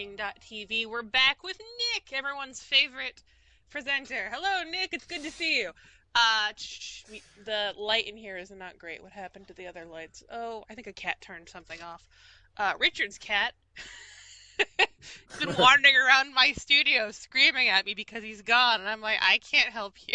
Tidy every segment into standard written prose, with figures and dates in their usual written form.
training.tv. We're back with Nick, everyone's favorite presenter. Hello, Nick. It's good to see you. The light in here is not great. What happened to the other lights? Oh, I think a cat turned something off. Richard's cat has been wandering around my studio screaming at me because he's gone, and I'm like, I can't help you.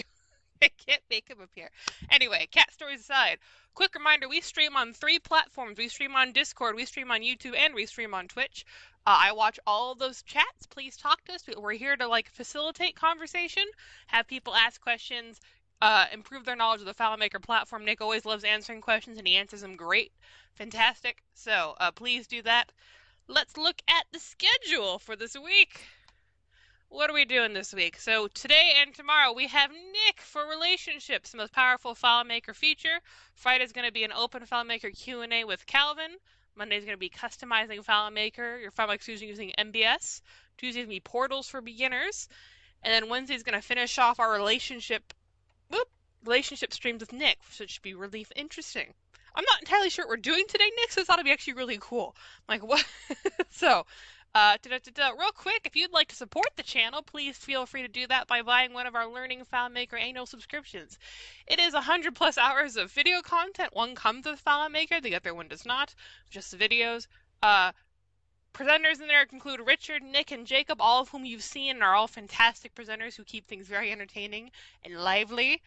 I can't make him appear. Anyway, cat stories aside, quick reminder, we stream on 3 platforms. We stream on Discord, we stream on YouTube, and we stream on Twitch. I watch all of those chats. Please talk to us. We're here to facilitate conversation, have people ask questions, improve their knowledge of the FileMaker platform. Nick always loves answering questions, and he answers them great. Fantastic. So please do that. Let's look at the schedule for this week. What are we doing this week? So today and tomorrow we have Nick for Relationships, the most powerful FileMaker feature. Friday's going to be an open FileMaker Q&A with Calvin. Monday's going to be customizing FileMaker, your FileMaker using MBS. Tuesday's going to be portals for beginners. And then Wednesday's going to finish off our relationship streams with Nick, so it should be really interesting. I'm not entirely sure what we're doing today, Nick, so I thought it'd be actually really cool. I'm like, what? So, real quick, if you'd like to support the channel, please feel free to do that by buying one of our Learning FileMaker annual subscriptions. It is 100+ hours of video content. One comes with FileMaker, the other one does not, just the videos. Presenters in there include Richard, Nick, and Jacob, all of whom you've seen and are all fantastic presenters who keep things very entertaining and lively.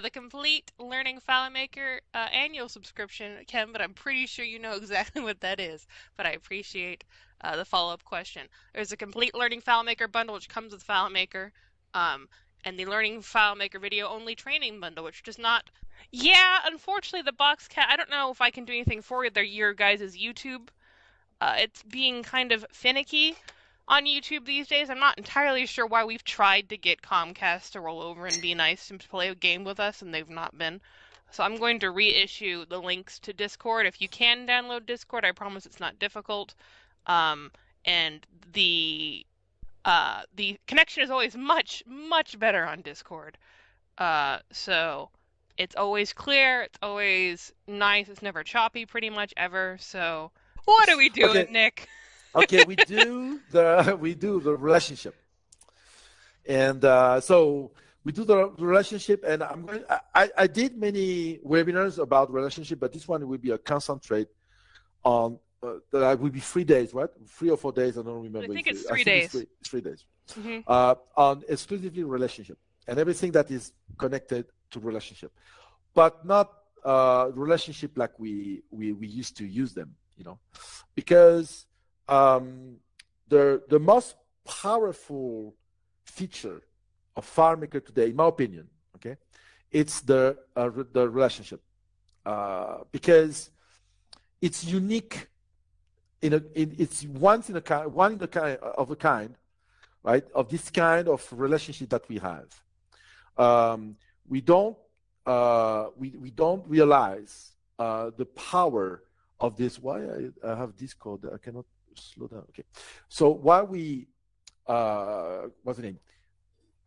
The complete Learning FileMaker annual subscription, Ken, but I'm pretty sure you know exactly what that is. But I appreciate the follow-up question. There's a complete Learning FileMaker bundle, which comes with FileMaker, and the Learning FileMaker video-only training bundle, which does not... Yeah, unfortunately, the box cat, I don't know if I can do anything for your guys' YouTube. It's being kind of finicky on YouTube these days. I'm not entirely sure why. We've tried to get Comcast to roll over and be nice and play a game with us, and they've not been. So I'm going to reissue the links to Discord. If you can download Discord, I promise it's not difficult. And the connection is always much, much better on Discord. So it's always clear, it's always nice, it's never choppy pretty much ever. So what are we doing, Okay. Nick? Okay, we do the relationship, and so we do the relationship, and I did many webinars about relationship, but this one will be a concentrate on that will be 3 days, right? 3 or 4 days, I don't remember. I think it's 3 days. It's 3 days. Mm-hmm. On exclusively relationship and everything that is connected to relationship, but not relationship like we used to use them, because the most powerful feature of FileMaker today, in my opinion, okay, it's the relationship, because it's unique. It's one of a kind, right? Of this kind of relationship that we have. We don't realize the power of this. Why I have this code? I cannot slow down. Okay, so while we what's the name?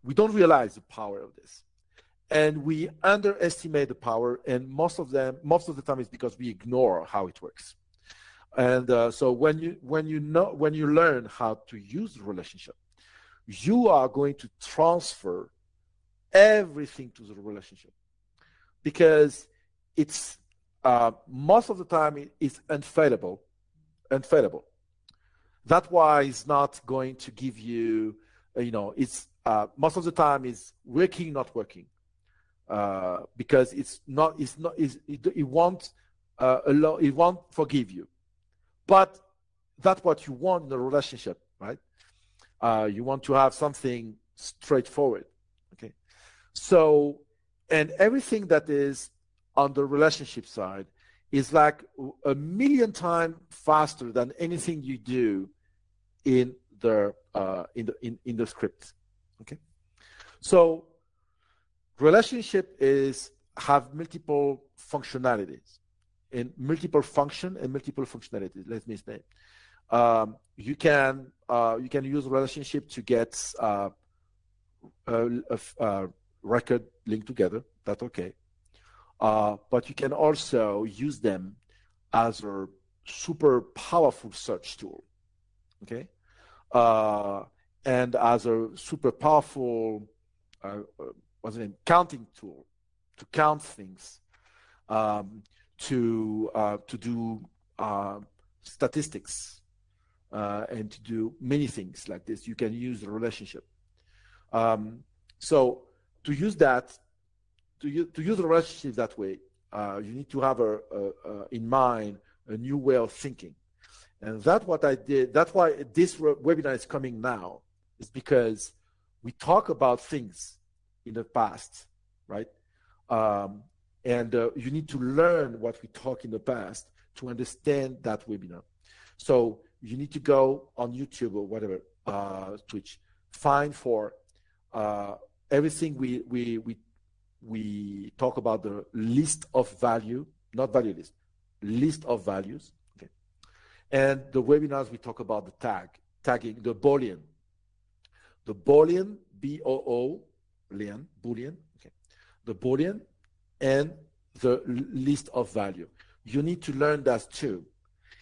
We don't realize the power of this, and we underestimate the power. And most of the time, it's because we ignore how it works. And so when you learn how to use the relationship, you are going to transfer everything to the relationship, because it's most of the time it's unfailable. That's why it's not going to give you, it's most of the time is working, not working, because it won't forgive you. But that's what you want in a relationship, right? You want to have something straightforward, okay? So, and everything that is on the relationship side is like 1,000,000 times faster than anything you do in the script, okay? So, relationship have multiple functionalities. In multiple function and multiple functionalities. Let me explain. You can use relationship to get a record linked together. That's okay. But you can also use them as a super powerful search tool. Okay. and as a super powerful what's the name, counting tool to count things, to do statistics, and to do many things like this. You can use the relationship. So to use that, to use the relationship that way, you need to have in mind a new way of thinking. And that's what I did. That's why this webinar is coming now, is because we talk about things in the past, right? And you need to learn what we talk in the past to understand that webinar. So you need to go on YouTube or whatever, Twitch, find for everything we talk about, the list of value, not value list of values. Okay. And the webinars we talk about the tagging, the Boolean, Boolean, okay, the Boolean and the list of value. You need to learn that too.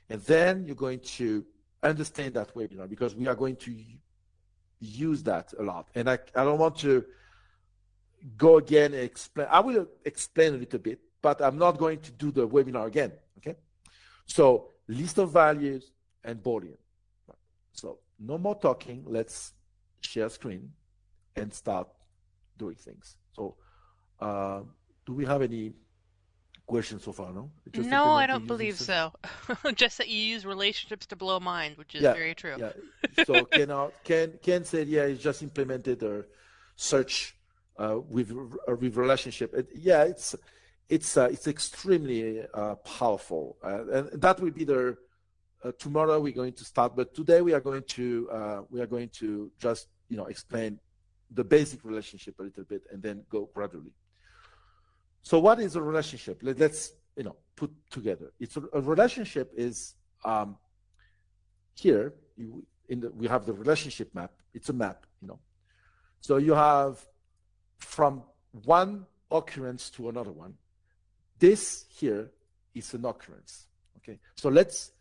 And then you're going to understand that webinar, because we are going to use that a lot. And I don't want to go again and explain. I will explain a little bit, but I'm not going to do the webinar again, okay? So list of values and Boolean. So no more talking. Let's share screen and start doing things. So do we have any questions so far? No? Just No, I don't believe so. Just that you use relationships to blow minds, which is very true. Yeah. So Ken said, yeah, he just implemented a search with relationship. It's extremely powerful, and that will be the tomorrow we're going to start. But today we are going to just explain the basic relationship a little bit and then go gradually. So what is a relationship? Let's put together. A relationship is here we have the relationship map. It's a map, So you have from one occurrence to another one. This here is an occurrence. Okay. So let's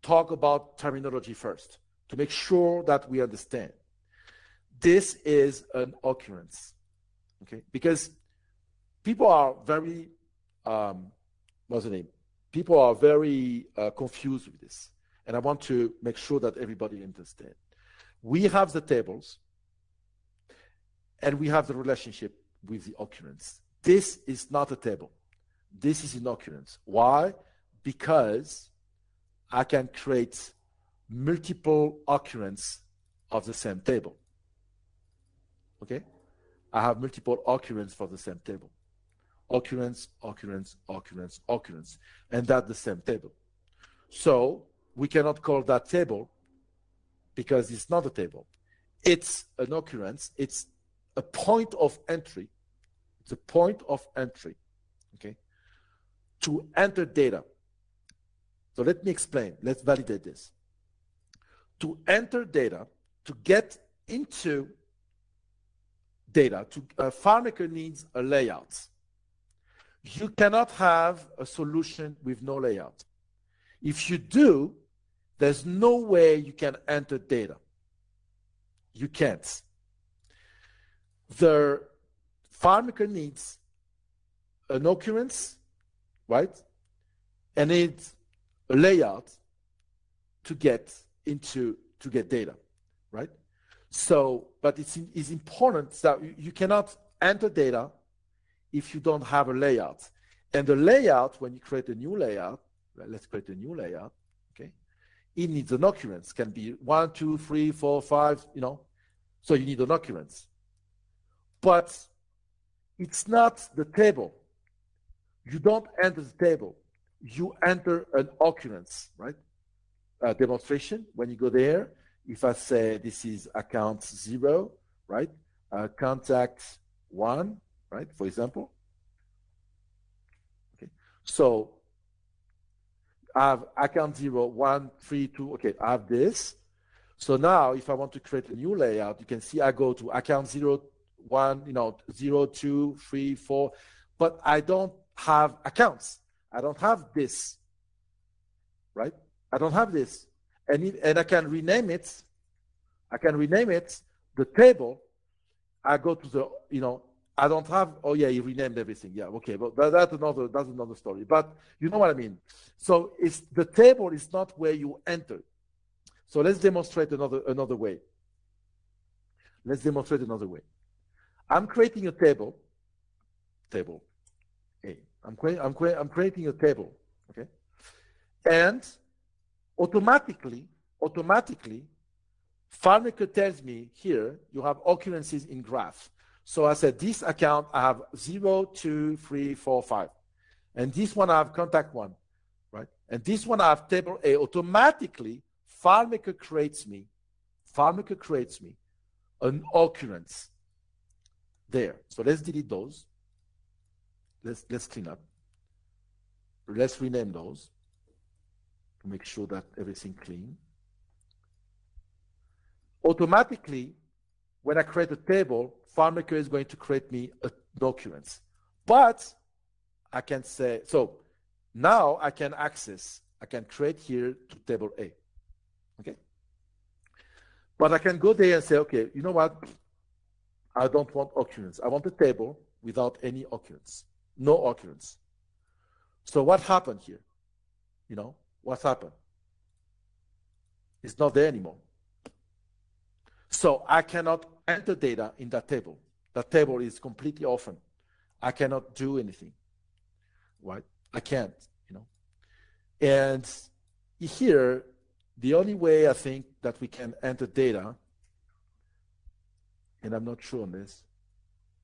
talk about terminology first to make sure that we understand. This is an occurrence. Okay, because people are very People are very confused with this, and I want to make sure that everybody understands. We have the tables, and we have the relationship with the occurrence. This is not a table. This is an occurrence. Why? Because I can create multiple occurrences of the same table. Okay, I have multiple occurrences for the same table. Occurrence, occurrence, occurrence, occurrence, and that's the same table. So we cannot call that table because it's not a table. It's an occurrence. It's a point of entry. It's a point of entry, okay, to enter data. So let me explain. Let's validate this. To enter data, to get into data, FileMaker needs a layout. You cannot have a solution with no layout. If you do, there's no way you can enter data. You can't. The FileMaker needs an occurrence, right? And needs a layout to get data, right? So, but it's important that you cannot enter data if you don't have a layout. And the layout, when you create a new layout, let's create a new layout, okay? It needs an occurrence. Can be 1, 2, 3, 4, 5, So you need an occurrence. But it's not the table. You don't enter the table. You enter an occurrence, right? Demonstration, when you go there, if I say this is account 0, right? Contact 1, right? For example. Okay. So I have account 0, 1, 3, 2. Okay, I have this. So now if I want to create a new layout, you can see I go to account 0, 1, 0, 2, 3, 4, but I don't have accounts. I don't have this, right? I don't have this. And I can rename it I can rename it the table. I go to the, I don't have, oh yeah, he renamed everything. Yeah, okay, but that's another story. But you know what I mean. So it's the table is not where you enter. So let's demonstrate another way. Let's demonstrate another way. I'm creating a table A. I'm creating a table, okay? And automatically, FileMaker tells me here you have occurrences in graph. So I said this account I have 0, 2, 3, 4, 5. And this one I have contact 1, right? And this one I have table A. Automatically, FileMaker creates me an occurrence there. So let's delete those. Let's clean up. Let's rename those to make sure that everything clean. Automatically, when I create a table, FileMaker is going to create me an occurrence. But I can say, so now I can create here to table A. Okay? But I can go there and say, okay, you know what? I don't want occurrence. I want a table without any occurrence. No occurrence. So what happened here? What happened? It's not there anymore. So I cannot enter data in that table. That table is completely open. I cannot do anything, right? I can't, And here, the only way I think that we can enter data, and I'm not sure on this.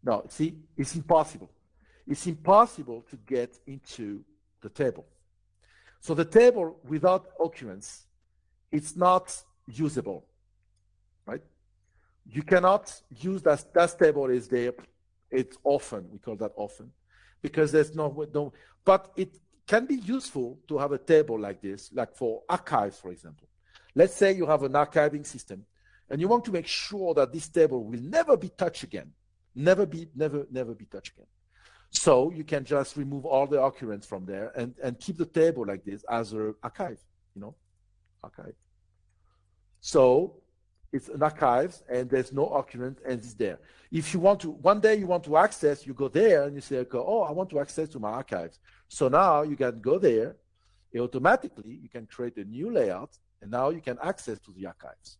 No, see, it's impossible. It's impossible to get into the table. So the table without occurrence, it's not usable, right? You cannot use that table is there. It's often, we call that often, because there's no, but it can be useful to have a table like this, like for archives, for example. Let's say you have an archiving system and you want to make sure that this table will never be touched again. Never be touched again. So you can just remove all the occurrence from there and keep the table like this as an archive, archive. So it's an archive and there's no occurrence and it's there. If you want to, one day you want to access, you go there and you say, okay, oh, I want to access to my archives. So now you can go there, and automatically you can create a new layout and now you can access to the archives,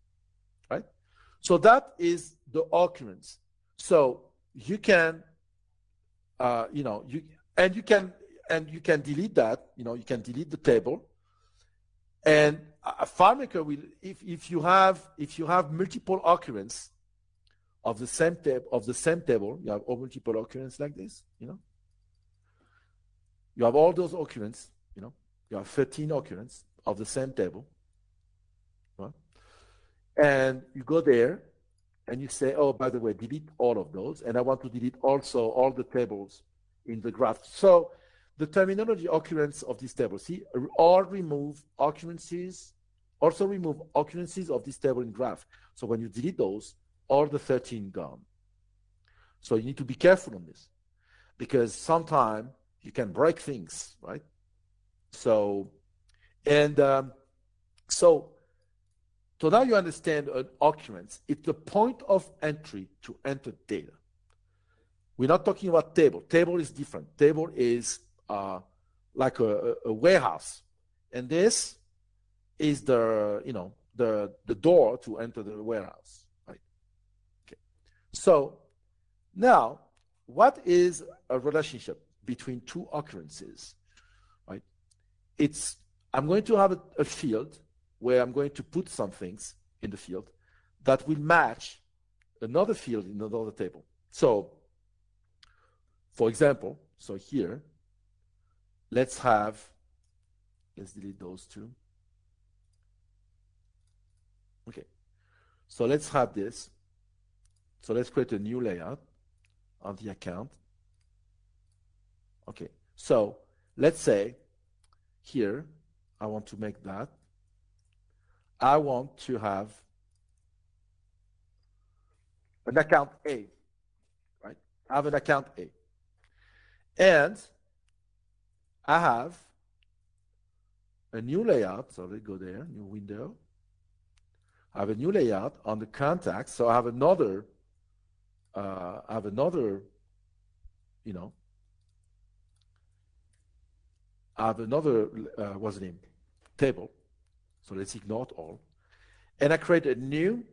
right? So that is the occurrence. So you can, you can delete that, you can delete the table. And FileMaker will, if you have multiple occurrence of the same table, you have all multiple occurrence like this, you have all those occurrence, you have 13 occurrence of the same table, right? And you go there and you say, oh, by the way, delete all of those, and I want to delete also all the tables in the graph. So the terminology occurrence of this table, see, or remove occurrences, also remove occurrences of this table in graph. So when you delete those, all the 13 gone. So you need to be careful on this because sometimes you can break things, right? So, and so now you understand an occurrence. It's the point of entry to enter data. We're not talking about table. Table is different. Table is like a warehouse, and this is the the door to enter the warehouse, right? Okay. So now, what is a relationship between two occurrences, right? I'm going to have a field where I'm going to put some things in the field that will match another field in another table. So, for example, so here, let's delete those two. Okay, so let's have this. So let's create a new layout on the account. Okay, so let's say here, I want to make that. I want to have an account A, right? I have an account A. And I have a new layout, so let's go there, new window. I have a new layout on the contacts. So I have another, you know, I have another, what's the name, table. So let's ignore it all. And I create a new,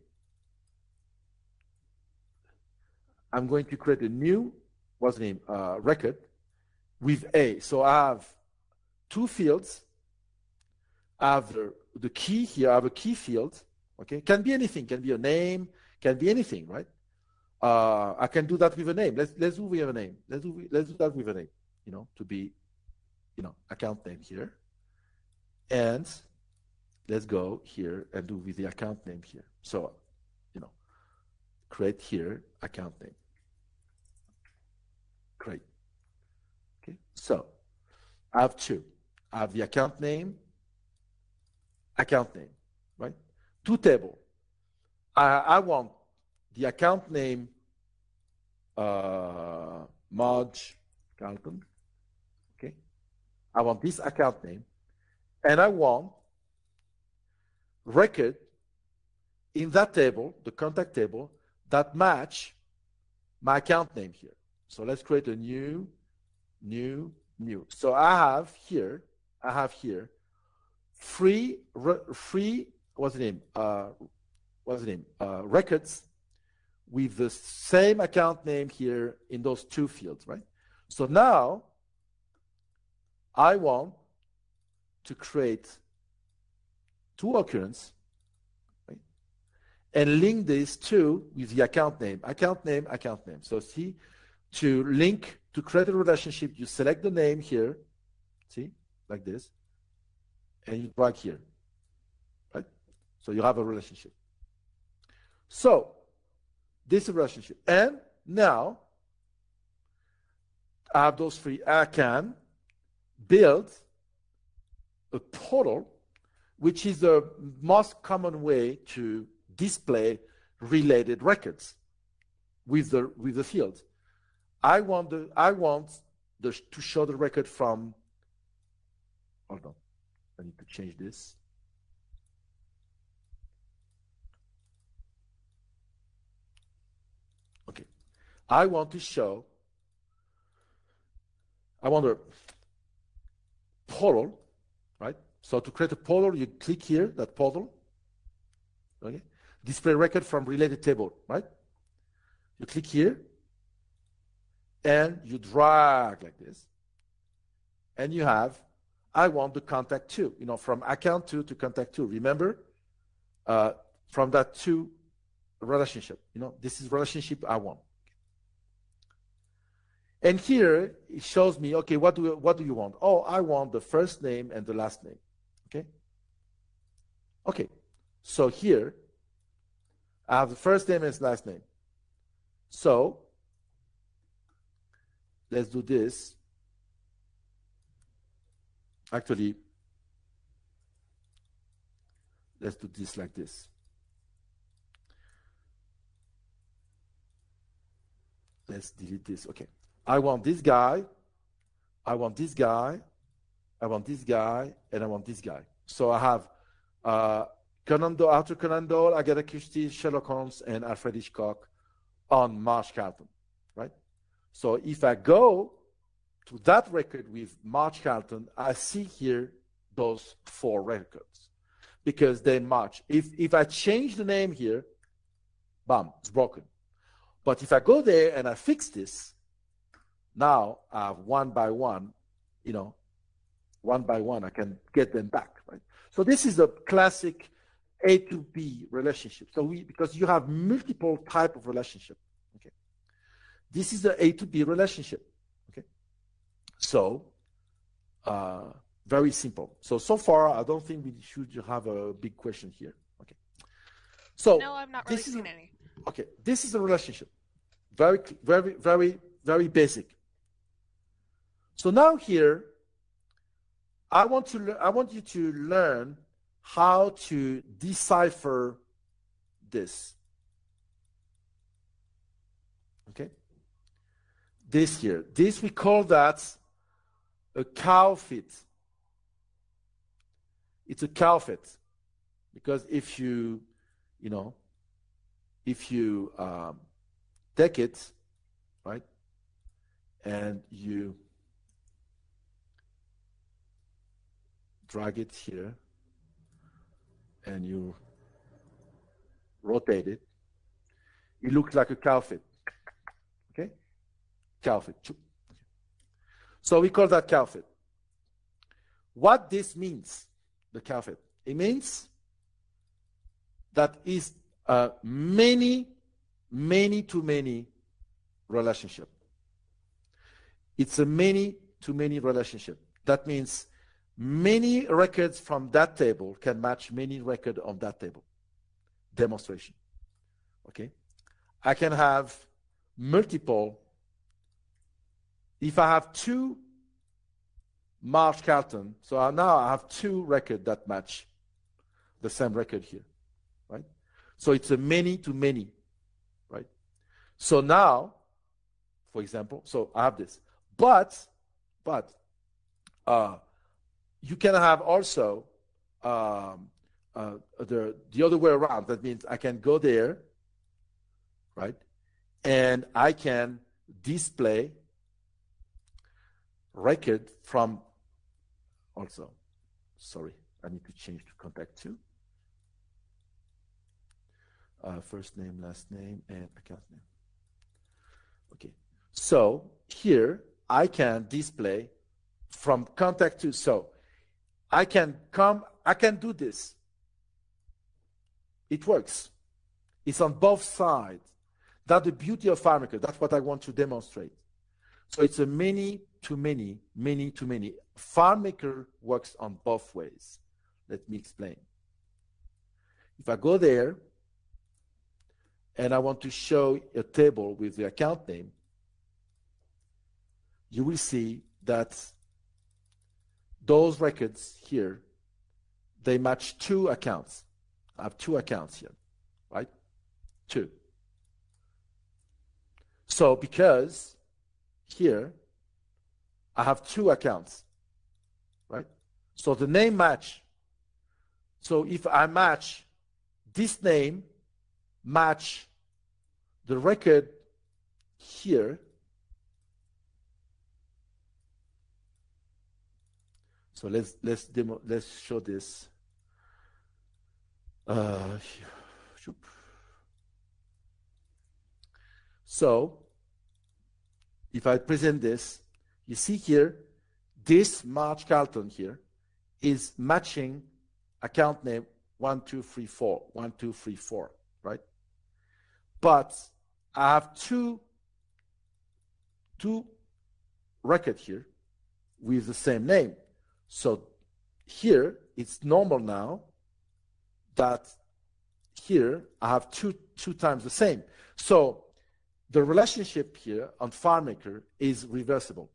I'm going to create a new, what's the name, record with A. So I have two fields. I have the key here. I have a key field. Okay, can be anything. Can be a name. Can be anything, right? I can do that with a name. Let's do with a name. Let's do that with a name. You know, to be, you know, account name here, and let's go here and do with the account name here. So, you know, create here account name. Great. Okay, so I have two. I have the account name, right? Two table. I want the account name Marge Carlton. Okay, I want this account name, and I want record in that table, the contact table, that match my account name here. So let's create a new. So I have here three what's the name? Records with the same account name here in those two fields, right? So now I want to create two occurrences, right? And link these two with the account name. So see, to link, to create a relationship, you select the name here, see, like this, and you drag here, right? So you have a relationship. So this is a relationship. And now I have those three. I can build a portal, which is the most common way to display related records with the fields. I want to show the record from, hold on, I need to change this. Okay, I want a portal, right? So to create a portal, you click here, that portal, okay? Display record from related table, right? You click here, and you drag like this, and you have, I want the contact two, you know, from account two to contact two. Remember, from that two relationship, you know, this is relationship I want. And here it shows me, okay, what do you want? Oh, I want the first name and the last name. Okay. So here I have the first name and the last name. So let's do this. Actually, let's do this like this. Let's delete this. Okay. I want this guy, I want this guy, I want this guy, and I want this guy. So I have Arthur Conan Doyle, Agatha Christie, Sherlock Holmes, and Alfred Hitchcock on Marge Carlton, right? So if I go to that record with Marge Carlton, I see here those four records because they match. If I change the name here, bam, it's broken. But if I go there and I fix this, now I have one by one, you know, one by one, I can get them back, right? So this is a classic A to B relationship. So because you have multiple type of relationship, okay? This is the A to B relationship, okay? So, very simple. So far, I don't think we should have a big question here, okay? So no, I'm not really seeing any. Okay, this is a relationship. Very, very, very, very basic. So now here, I want you to learn how to decipher this. Okay? This here. This we call that a cow fit. It's a cow fit. Because if you you know, if you take it, right, and you drag it here and you rotate it, it looks like a cow fit. Okay? Cow fit. So we call that cow fit. What this means, the cow fit, it means that is a many to many relationship. It's a many to many relationship. That means many records from that table can match many records on that table. Demonstration. Okay? I can have multiple. If I have two Marsh Carlton, so now I have two records that match the same record here, right? So it's a many to many, right? So now, for example, so I have this, but you can have also the other way around. That means I can go there, right? And I can display record from also, sorry, I need to change to contact to. First name, last name, and account name. Okay, so here I can display from contact to, so I can do this. It works. It's on both sides. That's the beauty of FileMaker. That's what I want to demonstrate. So it's a many to many. FileMaker works on both ways. Let me explain. If I go there and I want to show a table with the account name, you will see that those records here, they match two accounts. I have two accounts here, right? Two. So because here I have two accounts, right? So the name match. So if I match this name, match the record here, so let's show this. So if I present this, you see here, this March Carlton here is matching account name 1234, right? But I have two records here with the same name. So here it's normal now that here I have two times the same. So the relationship here on FileMaker is reversible.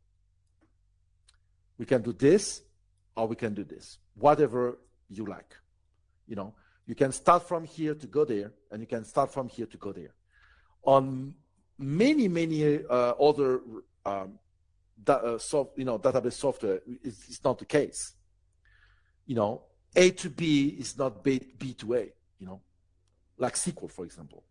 We can do this or we can do this, whatever you like. You know, you can start from here to go there, and you can start from here to go there. On many other database software, it's not the case. You know, A to B is not B to A. You know, like SQL, for example.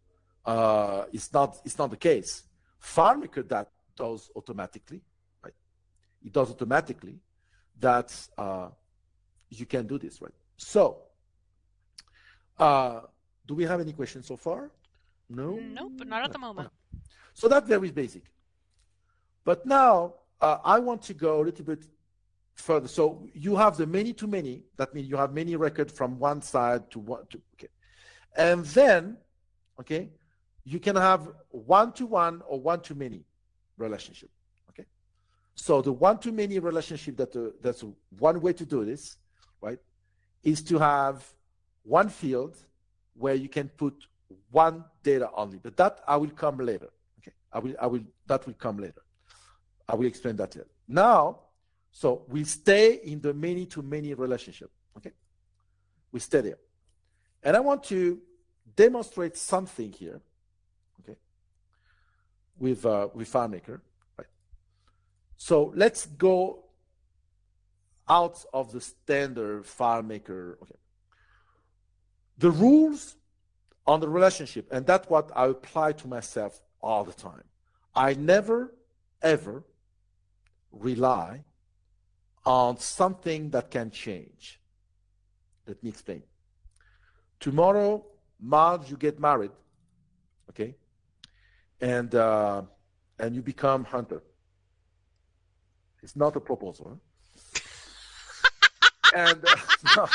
It's not the case. FileMaker that does automatically, right? It does automatically that you can do this, right? So, do we have any questions so far? No? Nope, but not at the moment. Okay. So that's very basic. But now I want to go a little bit further. So you have the many to many. That means you have many records from one side to one. Okay. And then, okay, you can have one-to-one or one-to-many relationship. Okay. So the one-to-many relationship, that's one way to do this, right, is to have one field where you can put one data only. But that I will come later. Okay. That will come later. I will explain that later. Now, so we stay in the many-to-many relationship. Okay. We stay there. And I want to demonstrate something here, okay, with FileMaker, right? So let's go out of the standard FileMaker. Okay. The rules on the relationship, and that's what I apply to myself all the time. I never, ever rely on something that can change. Let me explain. Tomorrow, Marge, you get married, okay, and you become Hunter. It's not a proposal, huh? And no.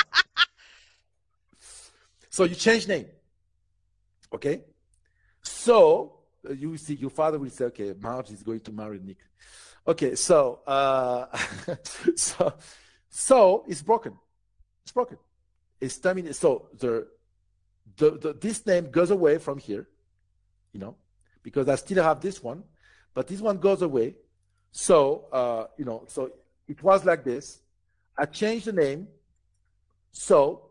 So you change name, okay? So you see, your father will say, okay, Marge is going to marry Nick. Okay, so so it's broken. It's broken. It's terminated. So this name goes away from here, you know, because I still have this one, but this one goes away. So you know, so it was like this. I changed the name, so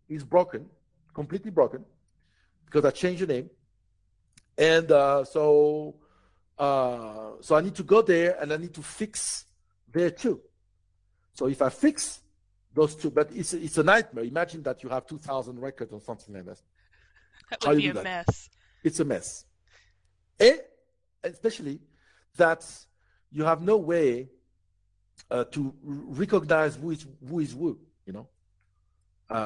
it's broken, completely broken, because I changed the name, and so I need to go there and I need to fix there too. So if I fix those two, but it's a nightmare. Imagine that you have 2,000 records or something like that. That would be a mess. It's a mess. And especially that you have no way to recognize who is who, you know.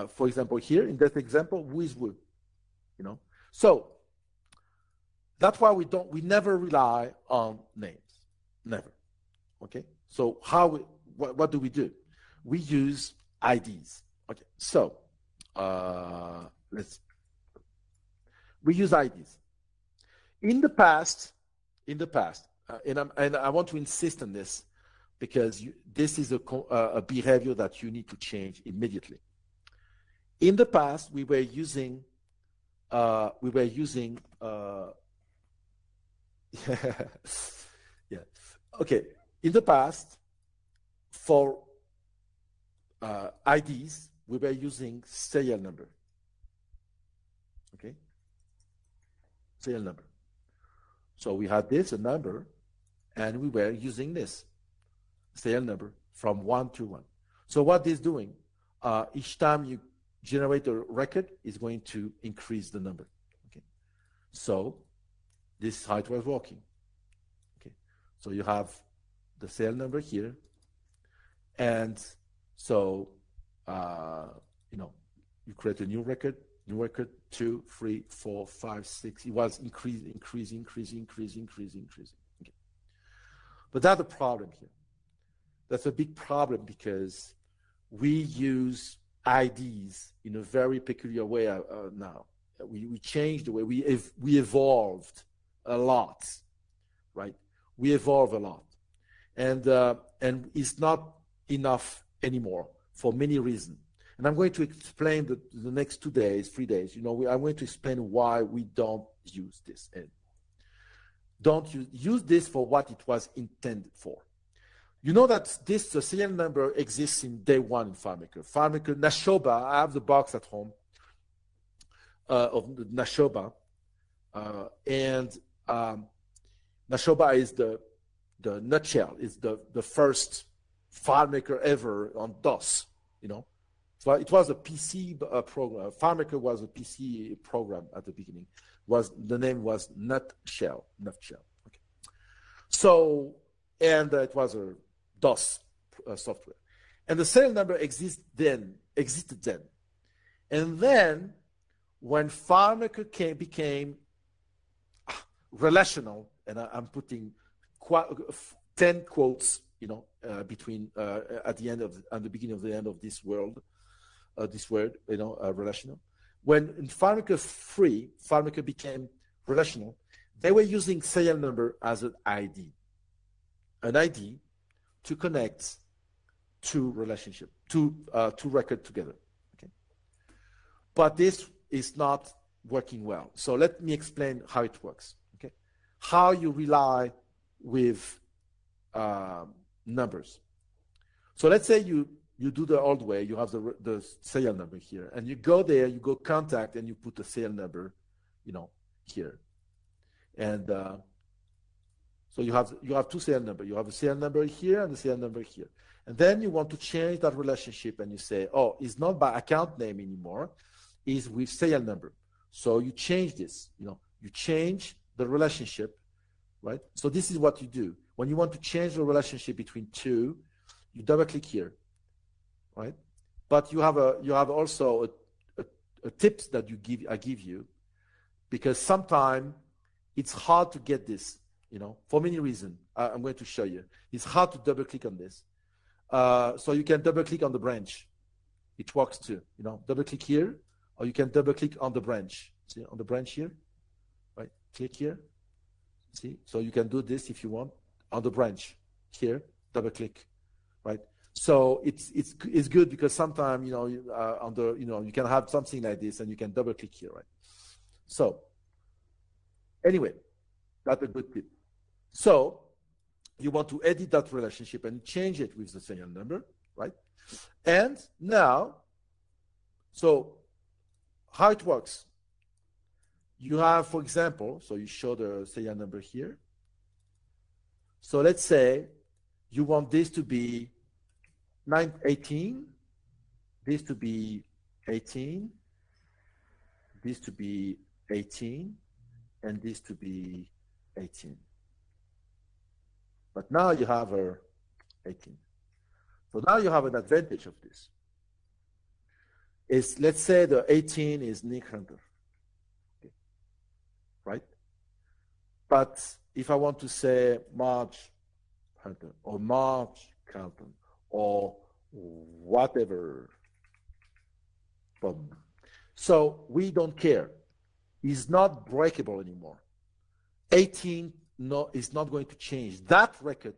For example, here in that example, who is who, you know. So that's why we never rely on names, never. Okay. So what do? We use IDs. Okay. So we use IDs. In the past, and I want to insist on this because this is a behavior that you need to change immediately. In the past, we were using yeah. Okay. In the past, for IDs, we were using serial number. Okay. Serial number. So we had this, a number, and we were using this serial number from 1 to 1. So what this is doing, each time you generate a record, is going to increase the number. Okay. So this is how it was working. Okay. So you have the serial number here, and so you know, you create a new record, 2, 3, 4, 5, 6. It was increasing. Okay. But that's a problem here. That's a big problem because we use IDs in a very peculiar way now. We changed the way we evolved a lot, right? We evolve a lot, and it's not enough anymore for many reasons. And I'm going to explain the next 2 days, 3 days. You know, I'm going to explain why we don't use this. And don't use this for what it was intended for. You know that the serial number exists in day one in FileMaker. FileMaker Nashoba, I have the box at home of Nashoba. And Nashoba is the nutshell, is the first FileMaker ever on DOS, you know. So it was a PC program. FileMaker was a PC program at the beginning. The name was Nutshell. Okay. So, and it was a DOS software. And the serial number existed then. And then, when FileMaker became relational, and I'm putting 10 quotes, you know, between at the beginning of the end of this word, you know, relational. When in FileMaker 3, FileMaker became relational, they were using serial number as an ID to connect two records together. Okay, but this is not working well. So let me explain how it works. Okay, how you rely with numbers. So let's say you do the old way. You have the serial number here, and you go there, you go contact, and you put the serial number, you know, here. And so you have two serial numbers. You have a serial number here and a serial number here. And then you want to change that relationship, and you say, oh, it's not by account name anymore, it's with serial number. So you change this, you change the relationship, right? So this is what you do. When you want to change the relationship between two, you double click here, right? But you have also a tips that I give you, because sometimes it's hard to get this, for many reasons. I'm going to show you. It's hard to double click on this. So you can double click on the branch. It works too, double click here, or you can double click on the branch. See, on the branch here, right? Click here. See, so you can do this if you want on the branch here, double click, right? So it's good because sometimes, you can have something like this and you can double click here, right? So anyway, that's a good tip. So you want to edit that relationship and change it with the serial number, right? And now, so how it works? You have, for example, so you show the serial number here. So let's say you want this to be 918, this to be 18, this to be 18, and this to be 18. But now you have a 18. So now you have an advantage of this. Let's say the 18 is Nick Hunter, okay, right? But if I want to say Marge Hunter or Marge Carlton or whatever, so we don't care. It's not breakable anymore. 18 is not going to change. That record,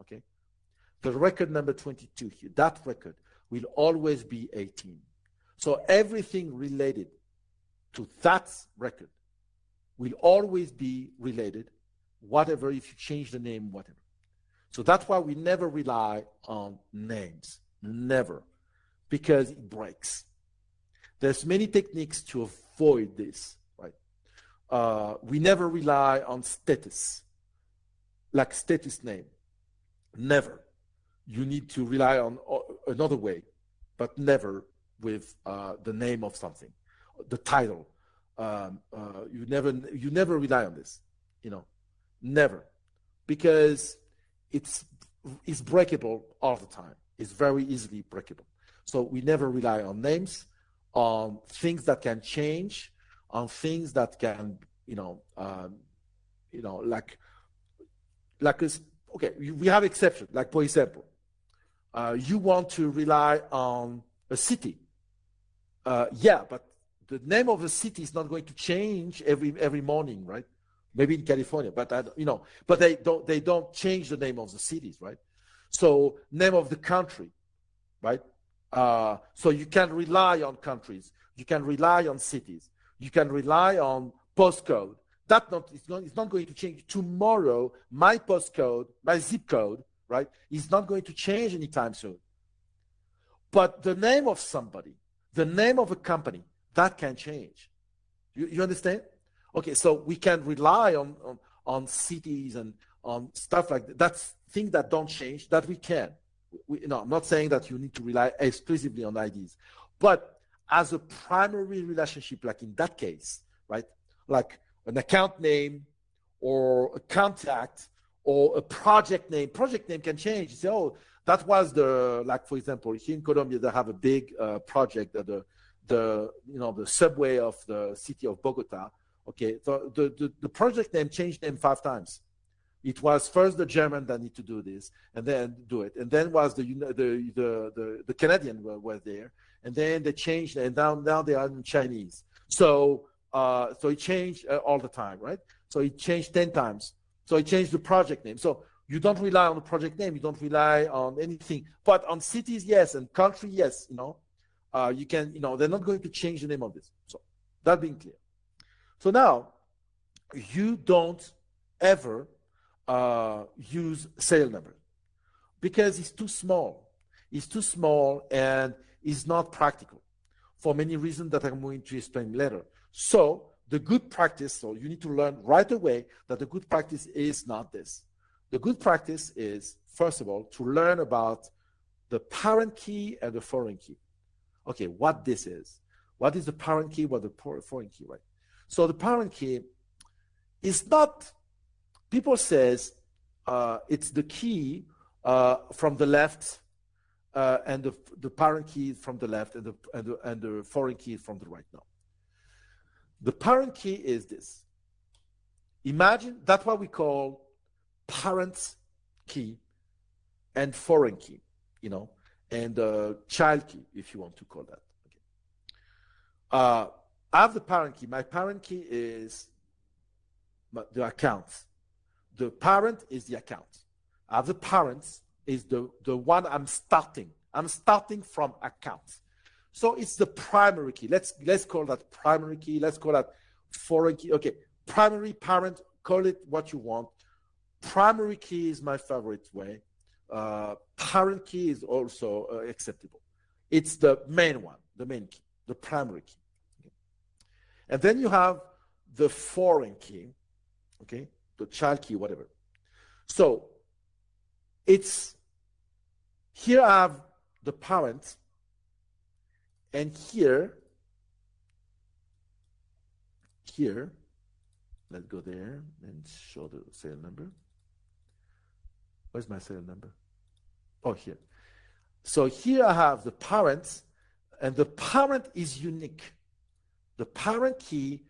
okay, the record number 22 here, that record will always be 18. So everything related to that record will always be related, whatever, if you change the name, whatever. So that's why we never rely on names, never, because it breaks. There's many techniques to avoid this, right? We never rely on status, like status name, never. You need to rely on another way, but never with the name of something, the title. You never rely on this, never, because it's breakable all the time. It's very easily breakable. So we never rely on names, on things that can change, on things that can, okay, we have exceptions. Like, for example, you want to rely on a city. Yeah, but the name of the city is not going to change every morning, right? Maybe in California, but but they don't change the name of the cities, right? So name of the country, right? So you can rely on countries, you can rely on cities, you can rely on postcode. It's not going to change tomorrow. My postcode, my zip code, right, is not going to change anytime soon. But the name of somebody, the name of a company, that can change. You understand? Okay, so we can rely on cities and on stuff like that. That's things that don't change, that we can. I'm not saying that you need to rely exclusively on IDs. But as a primary relationship, like in that case, right, like an account name or a contact or a project name can change. You say, oh, that was like, for example, here in Colombia, they have a big project that the subway of the city of Bogota. Okay, so the project name changed name 5 times. It was first the German that need to do this, and then do it, and then was the Canadian were there, and then they changed, and now they are in Chinese. So it changed all the time, right? So it changed 10 times. So it changed the project name. So you don't rely on the project name, you don't rely on anything, but on cities, yes, and country, yes. You can, they're not going to change the name of this. So that being clear. So now you don't ever use serial number because it's too small. It's too small and it's not practical for many reasons that I'm going to explain later. So the good practice, so you need to learn right away that the good practice is not this. The good practice is, first of all, to learn about the parent key and the foreign key. Okay, what this is. What is the parent key? What the foreign key, right? So the parent key is not, people says it's the key from the left and the parent key from the left and the foreign key from the right. Now, the parent key is this. Imagine that's what we call parent key and foreign key, and child key, if you want to call that. Okay. I have the parent key. My parent key is the account. The parent is the account. I have the parents is the one I'm starting. I'm starting from account. So it's the primary key. Let's call that primary key. Let's call that foreign key. Okay, primary, parent, call it what you want. Primary key is my favorite way. Parent key is also acceptable. It's the main one, the main key, the primary key. Okay. And then you have the foreign key, okay, the child key, whatever. So it's, here I have the parent, and here, let's go there and show the serial number. Where's my serial number? Oh, here. So here I have the parent, and the parent is unique. The parent key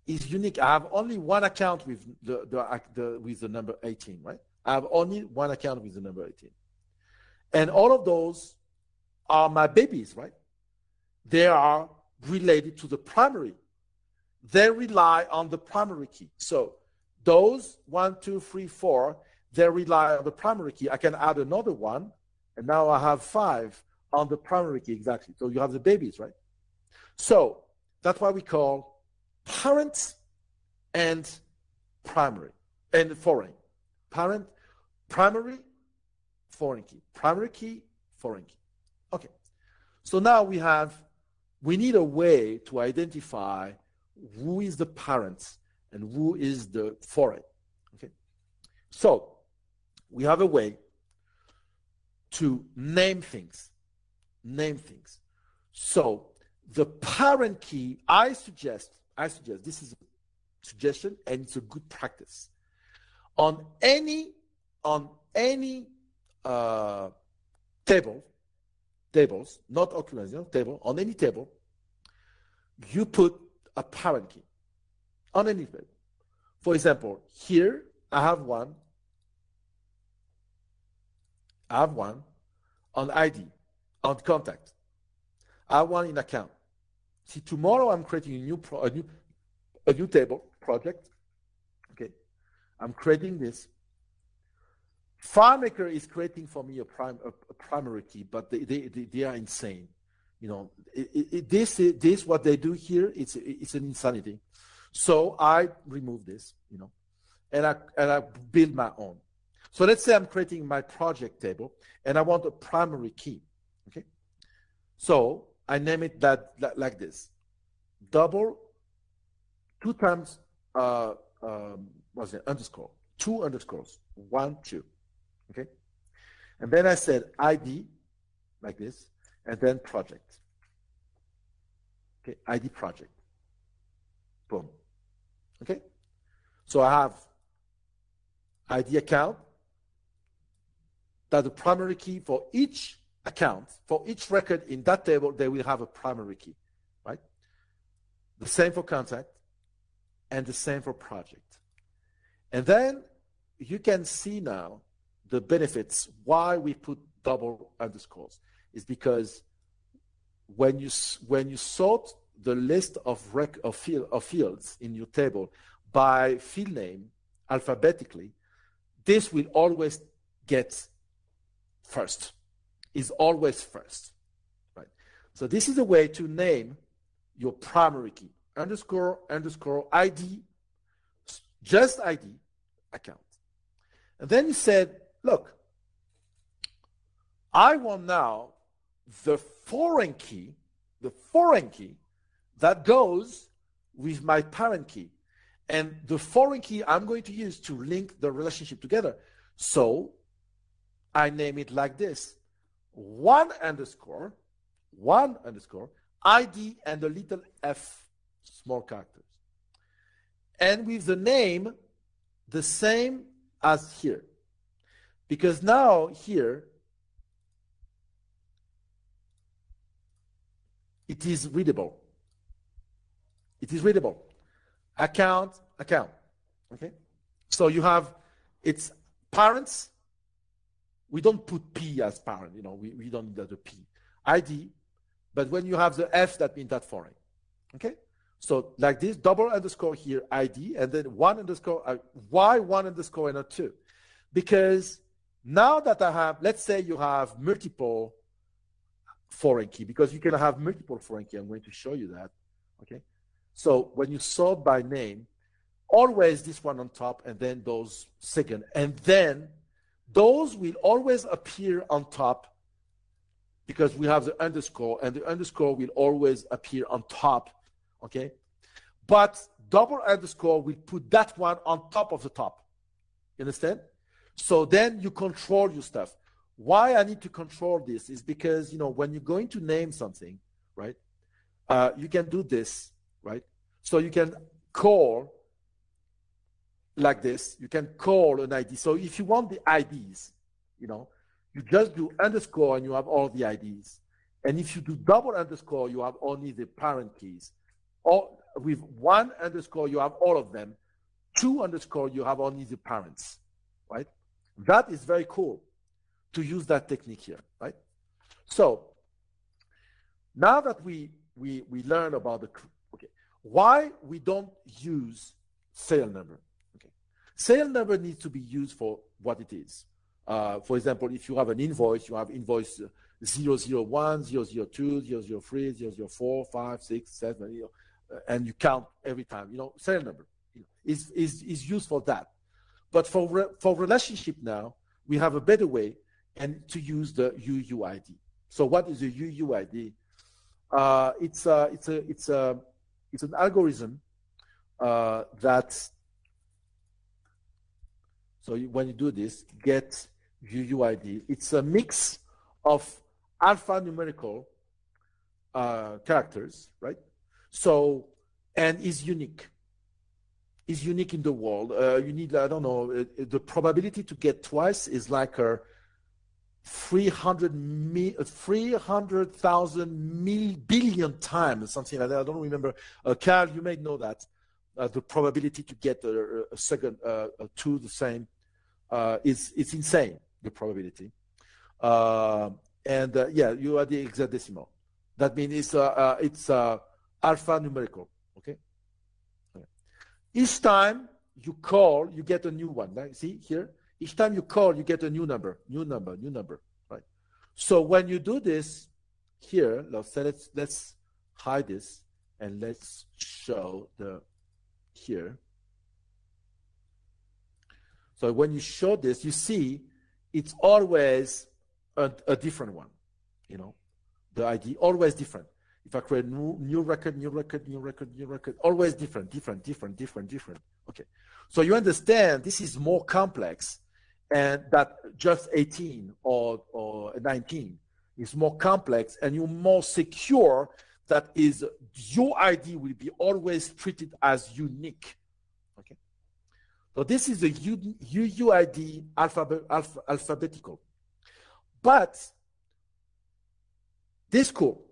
is unique. I have only one account with with the number 18, right? I have only one account with the number 18. And all of those are my babies, right? They are related to the primary. They rely on the primary key. So those 1, 2, 3, 4, they rely on the primary key. I can add another one, and now I have 5 on the primary key, exactly. So you have the babies, right? So that's why we call parent and primary and foreign. Parent, primary, foreign key. Primary key, foreign key. Okay. So now we need a way to identify who is the parent and who is the foreign. Okay. So we have a way to name things. So the parent key, I suggest, this is a suggestion and it's a good practice. On any tables, not occurrences, table, on any table, you put a parent key on any table. For example, here I have one on ID, on contact. I have one in account. See, tomorrow I'm creating a new table project. Okay, I'm creating this. FileMaker is creating for me a primary key, but they are insane. This what they do here, it's an insanity. So I remove this, and I build my own. So let's say I'm creating my project table, and I want a primary key. Okay, so I name it like this: double, 2 times what's it? Underscore, 2 underscores, 1, 2. Okay, and then I said ID like this, and then project. Okay, ID project. Boom. Okay, so I have ID account. That's the primary key for each account, for each record in that table. They will have a primary key, right? The same for contact, and the same for project. And then you can see now the benefits why we put double underscores is because when you sort the list of fields in your table by field name alphabetically, this will always get first. Is always first, right? So this is a way to name your primary key: underscore ID, just ID account. And then you said, look, I want now the foreign key that goes with my parent key. And the foreign key I'm going to use to link the relationship together. So I name it like this: 1 underscore ID and a little f small characters. And with the name, the same as here. Because now here, it is readable. It is readable. Account. Okay? So you have, it's parents. We don't put P as parent, we don't need the P. ID, but when you have the F, that means that foreign. Okay? So like this, double underscore here, ID, and then one underscore, why one underscore and not two? Because now that I have, let's say you have multiple foreign key, because you can have multiple foreign key. I'm going to show you that. Okay? So when you sort by name, always this one on top, and then those second, and then those will always appear on top because we have the underscore, and the underscore will always appear on top, okay? But double underscore will put that one on top of the top. You understand? So then you control your stuff. Why I need to control this is because, when you're going to name something, right, you can do this, right? So you can call like this. You can call an ID. So if you want the IDs, you just do underscore and you have all the IDs. And if you do double underscore, you have only the parent keys. Or with one underscore, you have all of them. Two underscore, you have only the parents, right? That is very cool to use that technique here, right? So now that we learn about why we don't use serial number. Serial number needs to be used for what it is. For example, if you have an invoice, you have invoice 001, 002, 003, 004, 5, 6, 7, and you count every time. Serial number is used for that. But for relationship now, we have a better way, and to use the UUID. So what is a UUID? It's an algorithm that. So when you do this, get UUID, it's a mix of alphanumerical characters, right? So, and is unique. Is unique in the world. You need, I don't know, the probability to get twice is like 300,000 billion times, something like that. I don't remember. Carl, you may know that. The probability to get a second two the same is insane. The probability, yeah, you are the hexadecimal. That means it's alphanumerical. Okay. Each time you call, you get a new one. Right? See here. Each time you call, you get a new number. Right. So when you do this here, let's hide this and let's show the. Here. So when you show this, you see it's always a different one. The ID always different. If I create new record, always different. Okay. So you understand this is more complex, and that just 18 or 19 is more complex, and you're more secure. That is, your ID will be always treated as unique. Okay. So this is a UUID alphabetical. But this is cool.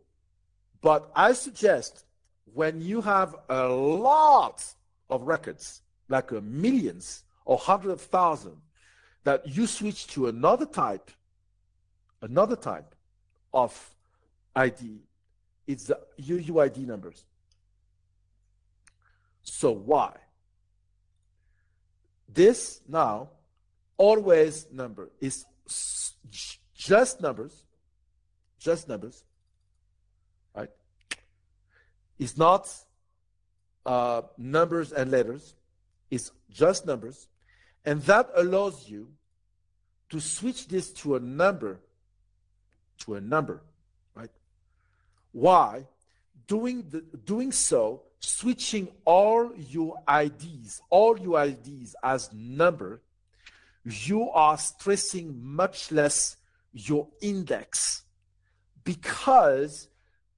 But I suggest when you have a lot of records, like millions or hundreds of thousands, that you switch to another type of ID. It's the UUID numbers. So why? This now always number is just numbers, right? It's not numbers and letters. It's just numbers, and that allows you to switch this to a number, right? Why? Doing so, switching all your IDs as number, you are stressing much less your index, because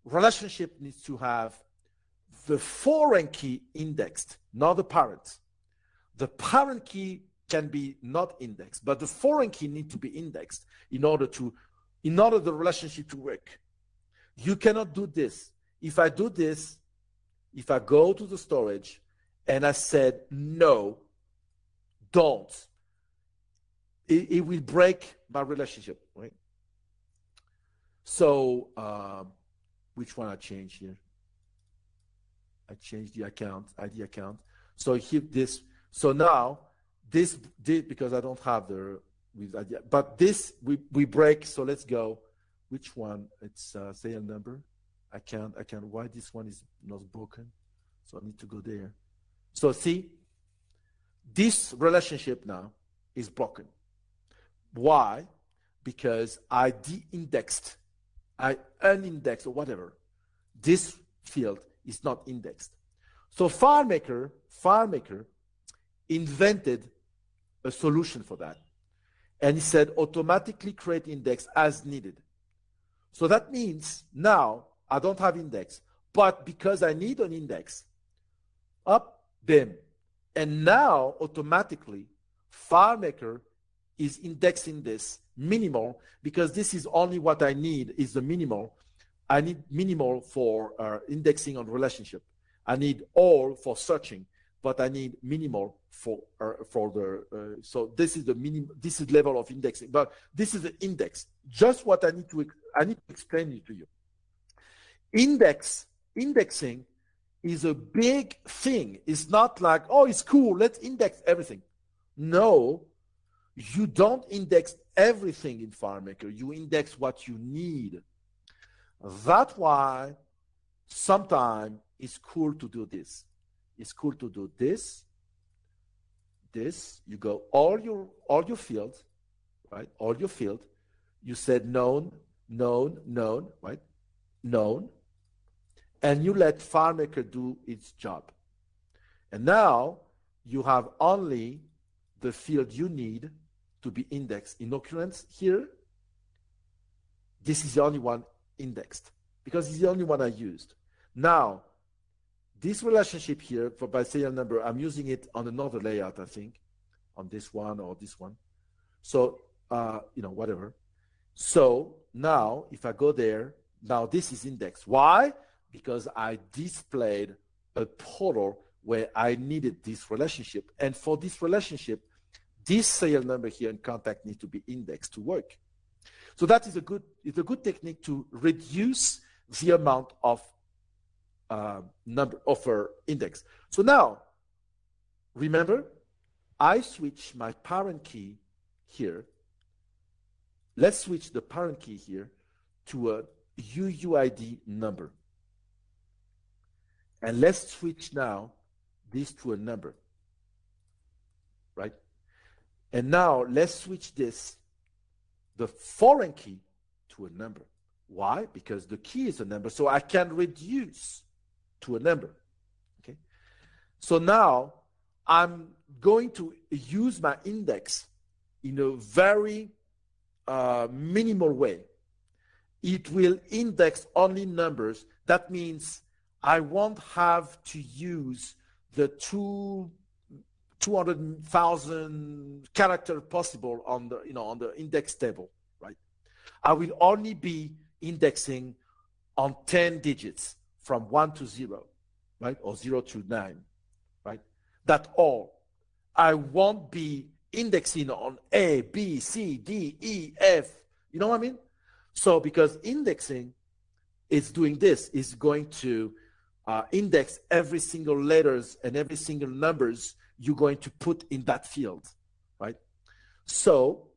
relationship needs to have the foreign key indexed, not the parent. The parent key can be not indexed, but the foreign key needs to be indexed in order the relationship to work. You cannot do this. If I do this, if I go to the storage and I said, no, don't, it will break my relationship, right? So, which one I change here? I changed the account, ID account. So here this, so now this because I don't have the with ID, but this we break. So let's go. Which one? It's serial number. I can't. Why this one is not broken? So I need to go there. So see, this relationship now is broken. Why? Because I de-indexed, I unindexed or whatever. This field is not indexed. So FileMaker invented a solution for that. And he said automatically create index as needed. So that means now I don't have index, but because I need an index, up, bim. And now automatically FileMaker is indexing this minimal because this is only what I need is the minimal. I need minimal for indexing on relationship. I need all for searching, but I need minimal for the. So this is the minimum. This is level of indexing, but this is the index. Just what I need to explain it to you. Indexing is a big thing. It's not like, oh, it's cool, let's index everything. No, you don't index everything in FileMaker. You index what you need. That's why sometimes it's cool to do this. It's cool to do this. You go all your fields, right? All your field. You said known, right? Known. And you let FileMaker do its job. And now you have only the field you need to be indexed. In occurrence here, this is the only one indexed because it's the only one I used. Now, this relationship here for by serial number, I'm using it on another layout, I think, on this one or this one. So, whatever. So now if I go there, now this is indexed. Why? Because I displayed a portal where I needed this relationship. And for this relationship, this serial number here in contact needs to be indexed to work. So that is a good technique to reduce the amount of number of index. So now, remember, I switch my parent key here. Let's switch the parent key here to a UUID number. And let's switch now this to a number, right? And now let's switch this, the foreign key, to a number. Why? Because the key is a number, so I can reduce to a number, okay? So now I'm going to use my index in a very minimal way. It will index only numbers. That means I won't have to use the 200,000 character possible on the index table, right? I will only be indexing on 10 digits from 1 to 0, right? Or 0 to 9, right? That's all. I won't be indexing on A, B, C, D, E, F. You know what I mean? So because indexing is doing this, is going to index every single letters and every single numbers you're going to put in that field, right? So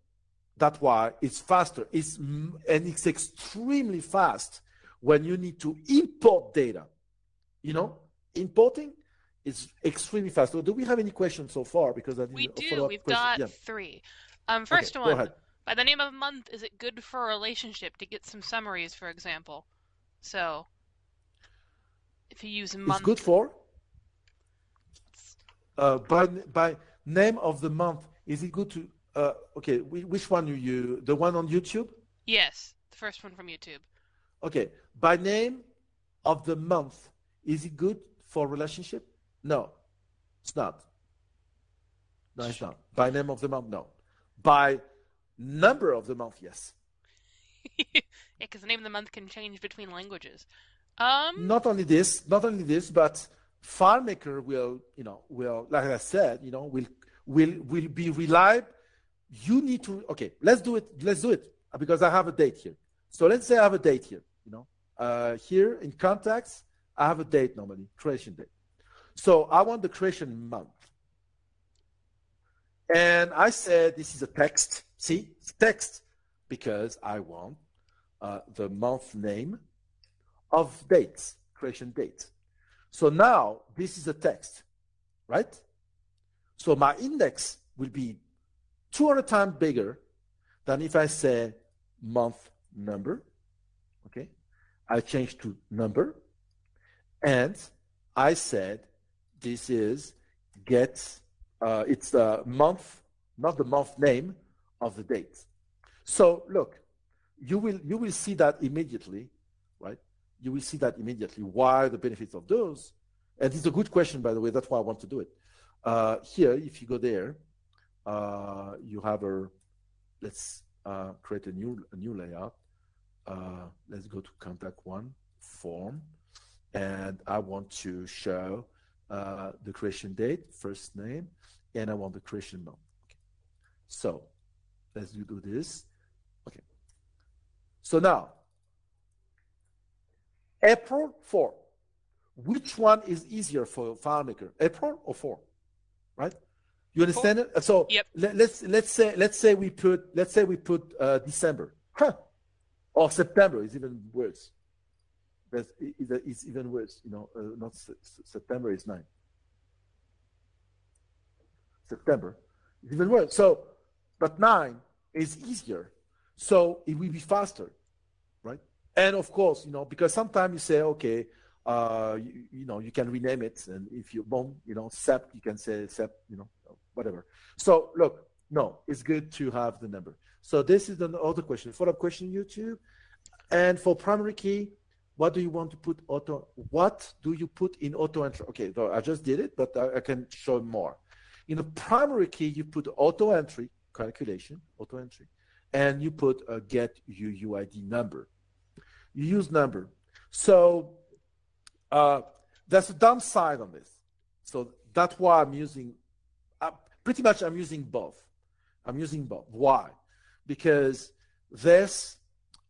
that's why it's faster. And it's extremely fast when you need to import data. Importing is extremely fast. So do we have any questions so far? Because I We didn't do. follow up We've question. got Yeah. 3. Okay, First go one. ahead. By the name of a month, is it good for a relationship to get some summaries, for example? So, if you use It's month, good for by name of the month. Is it good to okay? Which one the one on YouTube? yes, the first one from YouTube. Okay, by name of the month, is it good for relationship? No, it's not. No, it's not. By name of the month, no. By number of the month, yes. Yeah, because the name of the month can change between languages. Not only this, but FileMaker will, like I said, will be reliable. You need to, okay, let's do it, because I have a date here. So let's say I have a date here, here in contacts, I have a date normally, creation date. So I want the creation month. And I said, this is a text. See, it's text because I want the month name of dates, creation date. So now this is a text, right? So my index will be 200 times bigger than if I say month number. Okay, I changed to number, and I said this is get. It's the month, not the month name of the date. So look, you will see that immediately, right? You will see that immediately. Why the benefits of those? And it's a good question, by the way. That's why I want to do it. Here, if you go there, you have a. Let's create a new layout. Let's go to contact one form, and I want to show the creation date, first name, and I want the creation month. Okay. So let's do this. Okay. So now, April 4. Which one is easier for FileMaker, April or 4? Right? You understand it? So yep. let's say we put December, or September is even worse. It's even worse. Not September is 9. September is even worse. So, but 9 is easier, so it will be faster, right? And of course, because sometimes you say, okay, you can rename it, and if you sept, you can say sept, whatever. So look, no, it's good to have the number. So this is another question, follow-up question, YouTube. And for primary key, what do you want to put what do you put in auto entry? Okay, so I just did it, but I can show more. In the primary key, you put auto entry calculation, auto entry, and you put a get UUID number. You use number. So that's a downside on this. So that's why I'm using, pretty much I'm using both. Why? Because this,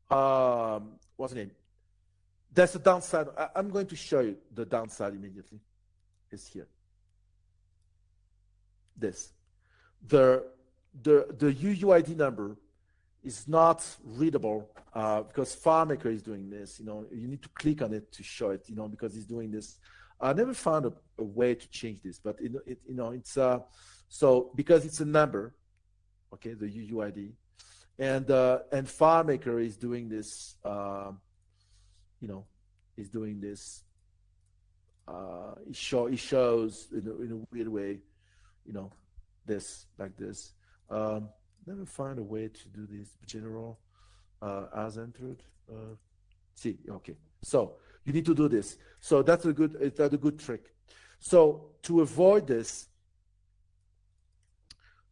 what's the name? That's the downside. I'm going to show you the downside immediately. It's here. This. The UUID number is not readable because FileMaker is doing this. You need to click on it to show it. Because it's doing this. I never found a way to change this, but it's so because it's a number, okay, the UUID, and FileMaker is doing this. Is doing this. It shows in a weird way, this like this. Never find a way to do this general as entered. See, okay. So you need to do this. So that's a good trick. So to avoid this,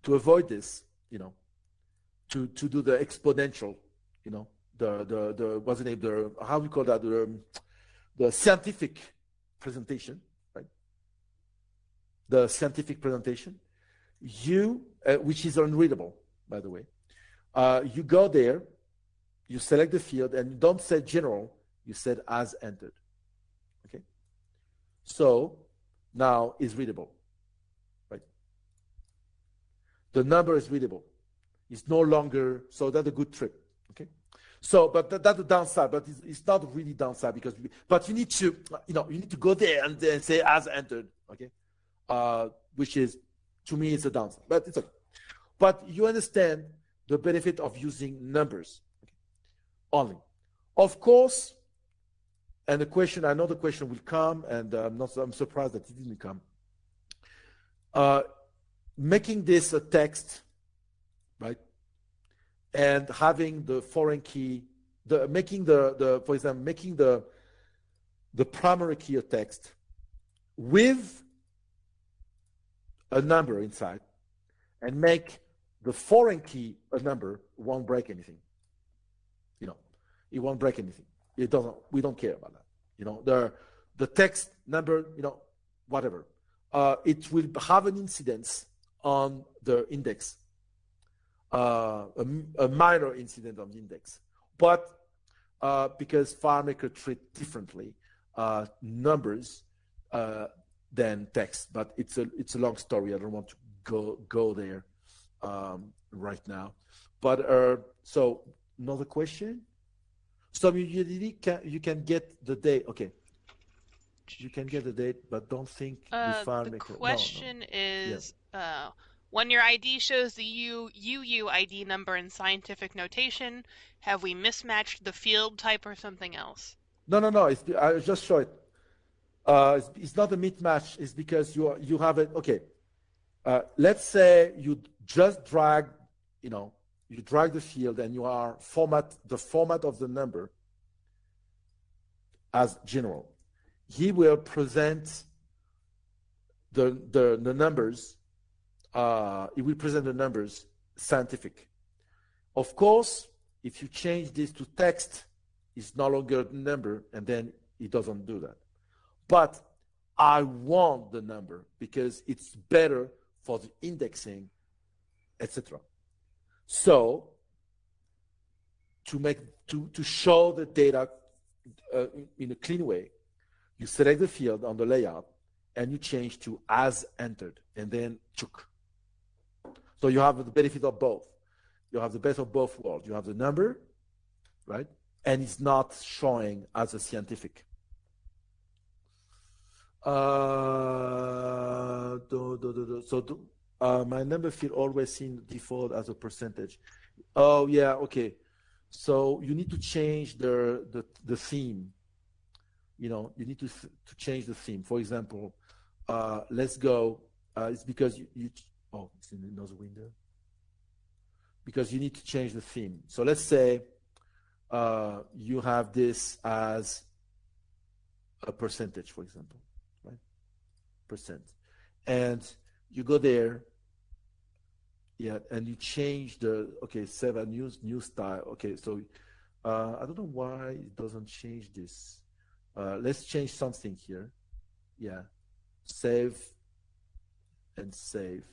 to do the exponential, the what's the name? The how we call that? The scientific presentation, right? The scientific presentation, which is unreadable, by the way. You go there, you select the field, and you don't say general, you said as entered. Okay? So now it's readable, right? The number is readable. It's no longer, so that's a good trick, okay? So, but that's the downside, but it's not really downside but you need to, you need to go there and then say as entered, okay? Which is, to me, it's a downside, but it's okay. But you understand the benefit of using numbers, okay? Only. Of course, and I know the question will come, and I'm surprised that it didn't come. Making this a text, right? And having the foreign key, for example, making the the primary key of text with a number inside and make the foreign key a number, won't break anything. It won't break anything. It doesn't. We don't care about that. The text number, whatever. It will have an incidence on the index, a minor incident on the index, but because FileMaker treat differently numbers than text, but it's a long story. I don't want to go there right now. But so another question. So you can get the date. Okay, you can get the date, but don't think the FileMaker. The question is, when your ID shows the UUID number in scientific notation, have we mismatched the field type or something else? No. I'll just show it. It's not a mismatch. It's because you have it. Okay. Let's say you just drag, you drag the field and you are the format of the number as general. He will present the numbers. He will present the numbers scientific. Of course, if you change this to text, it's no longer a number, and then it doesn't do that. But I want the number because it's better for the indexing, etc. So to show the data in a clean way, you select the field on the layout and you change to as entered, and then chook. So you have the benefit of both. You have the best of both worlds. You have the number, right? And it's not showing as a scientific. My number field always seen default as a percentage. Oh yeah, okay. So you need to change the theme. You need to change the theme. For example, let's go. It's because it's in another window. Because you need to change the theme. So let's say you have this as a percentage, for example, right? Percent, and you go there. Yeah, and you change save a new style. Okay, so I don't know why it doesn't change this. Let's change something here. Yeah, save and save.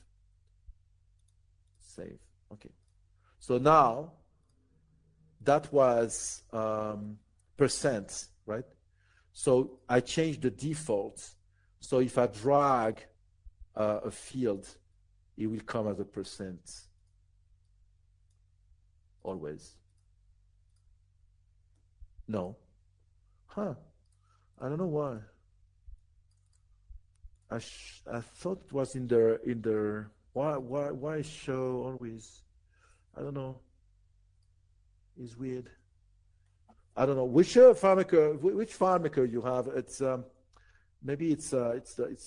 Okay, so now that was percent, right? So I changed the default. So if I drag a field, it will come as a percent always. No. I don't know why. I thought it was in the why show always. I don't know. It's weird. I don't know which FileMaker you have. It's maybe it's a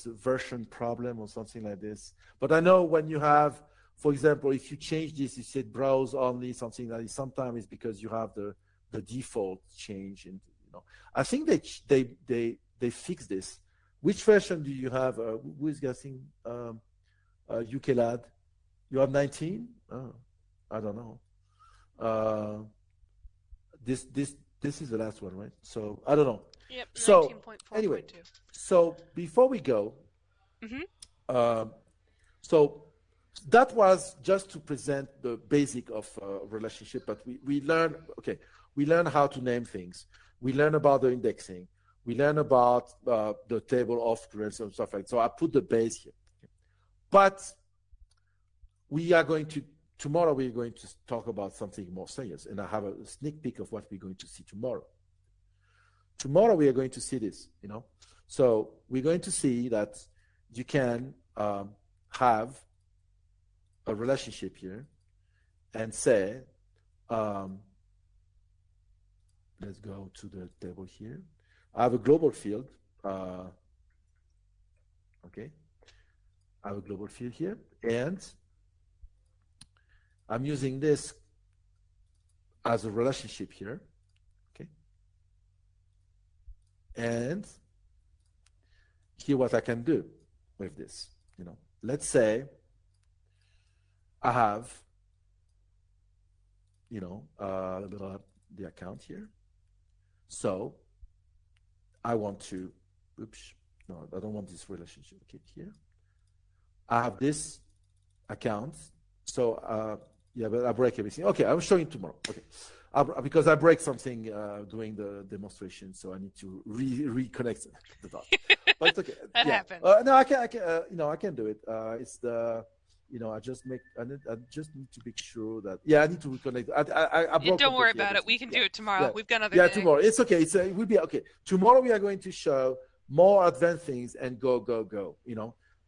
version problem or something like this. But I know when you have, for example, if you change this, you said browse only, something like this. Sometimes it's because you have the default change, and I think they fix this. Which version do you have? Who is guessing? UK lad, you have 19? Oh, I don't know. This is the last one, right? So I don't know. Yep. 19.4.2. So anyway, so before we go, so that was just to present the basic of relationship, but we learned how to name things. We learn about the indexing. We learn about the table of occurrences and stuff like that. So I put the base here. But tomorrow we're going to talk about something more serious, and I have a sneak peek of what we're going to see tomorrow. Tomorrow we are going to see this, So we're going to see that you can have a relationship here and say, let's go to the table here. I have a global field. Okay. I have a global field here, and I'm using this as a relationship here. Okay. And here what I can do with this. Let's say I have, the account here. So I want to, oops, no, I don't want this relationship. Okay, here. I have this account. So, yeah, but I break everything. Okay, I'm showing tomorrow. Okay. Because I break something doing the demonstration, so I need to reconnect the dots. But it's okay. That yeah. happens. No, I can do it. It's the, I just need to make sure that, I need to reconnect. I broke Don't worry about everything. it. We can do it tomorrow. Yeah. We've got other days. Tomorrow. It's okay. It will be okay. Tomorrow we are going to show more advanced things and go.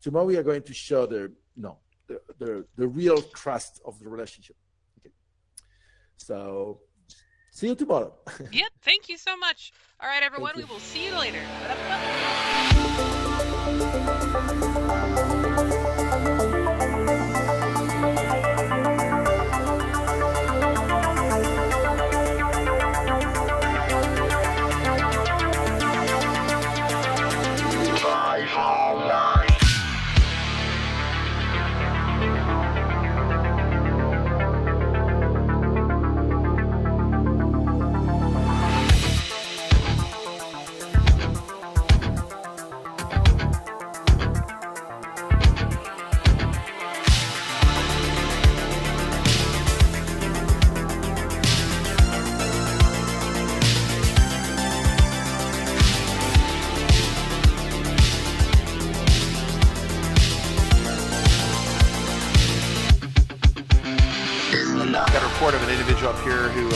Tomorrow we are going to show the real trust of the relationship. Okay. So see you tomorrow. Yep. Thank you so much. All right, everyone. We will see you later. Got a report of an individual up here who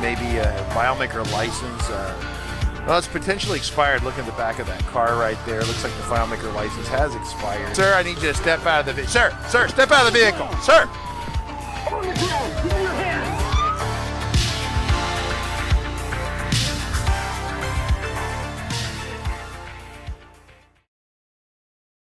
may be a FileMaker license. Well, it's potentially expired. Look at the back of that car right there. Looks like the FileMaker license has expired. Sir, I need you to step out of the vehicle. Sir, step out of the vehicle. Sir.